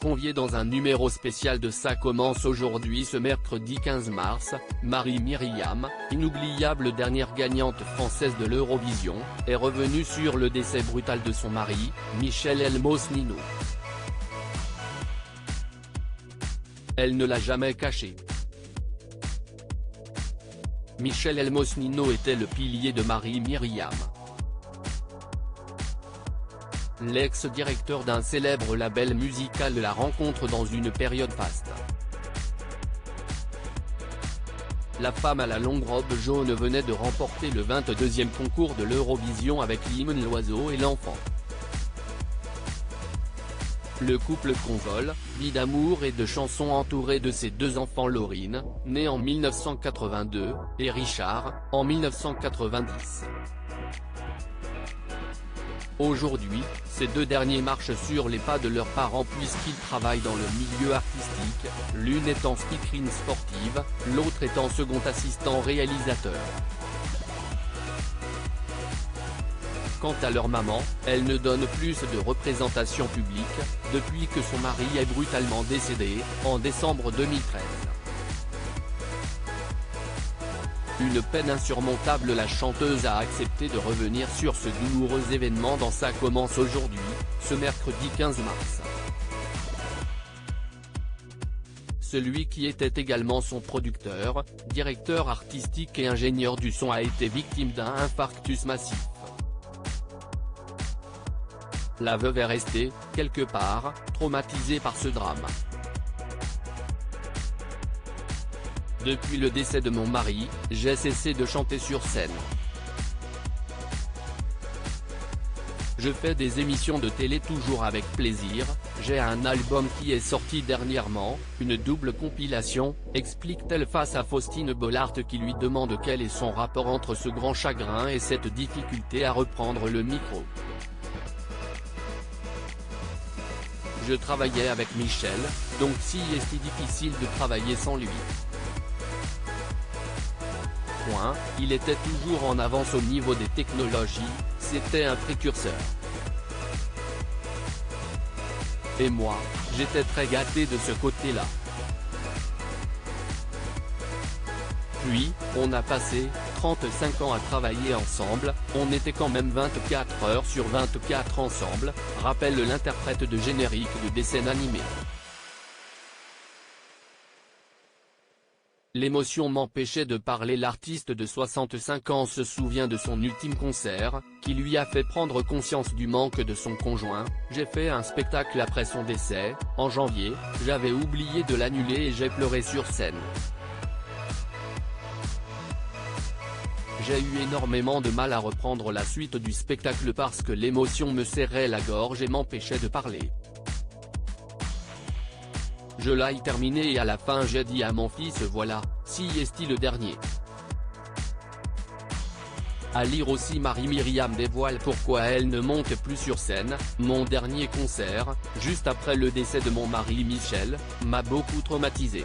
conviée dans un numéro spécial de Ça commence aujourd'hui ce mercredi 15 mars, Marie-Myriam, inoubliable dernière gagnante française de l'Eurovision, est revenue sur le décès brutal de son mari, Michel Elmousnino. Elle ne l'a jamais caché. Michel Elmousnino était le pilier de Marie-Myriam. L'ex-directeur d'un célèbre label musical la rencontre dans une période faste. La femme à la longue robe jaune venait de remporter le 22e concours de l'Eurovision avec l'hymne L'Oiseau et l'Enfant. Le couple console, vit d'amour et de chansons entouré de ses deux enfants Laurine, née en 1982, et Richard, en 1990. Aujourd'hui, ces deux derniers marchent sur les pas de leurs parents puisqu'ils travaillent dans le milieu artistique, l'une étant speakerine sportive, l'autre étant second assistant réalisateur. Quant à leur maman, elle ne donne plus de représentation publique, depuis que son mari est brutalement décédé, en décembre 2013. Une peine insurmontable, la chanteuse a accepté de revenir sur ce douloureux événement dans Ça commence aujourd'hui, ce mercredi 15 mars. Celui qui était également son producteur, directeur artistique et ingénieur du son a été victime d'un infarctus massif. La veuve est restée, quelque part, traumatisée par ce drame. Depuis le décès de mon mari, j'ai cessé de chanter sur scène. Je fais des émissions de télé toujours avec plaisir, j'ai un album qui est sorti dernièrement, une double compilation, explique-t-elle face à Faustine Bollaert qui lui demande quel est son rapport entre ce grand chagrin et cette difficulté à reprendre le micro. Je travaillais avec Michel, donc si est difficile de travailler sans lui. Il était toujours en avance au niveau des technologies, c'était un précurseur. Et moi, j'étais très gâté de ce côté-là. Puis, on a passé 35 ans à travailler ensemble, on était quand même 24 heures sur 24 ensemble, rappelle l'interprète de générique de dessins animés. L'émotion m'empêchait de parler. L'artiste de 65 ans se souvient de son ultime concert, qui lui a fait prendre conscience du manque de son conjoint. J'ai fait un spectacle après son décès, en janvier, j'avais oublié de l'annuler et j'ai pleuré sur scène. J'ai eu énormément de mal à reprendre la suite du spectacle parce que l'émotion me serrait la gorge et m'empêchait de parler. Je l'ai terminé et à la fin j'ai dit à mon fils voilà, si est le dernier. À lire aussi Marie-Myriam dévoile pourquoi elle ne monte plus sur scène. Mon dernier concert, juste après le décès de mon mari Michel, m'a beaucoup traumatisé.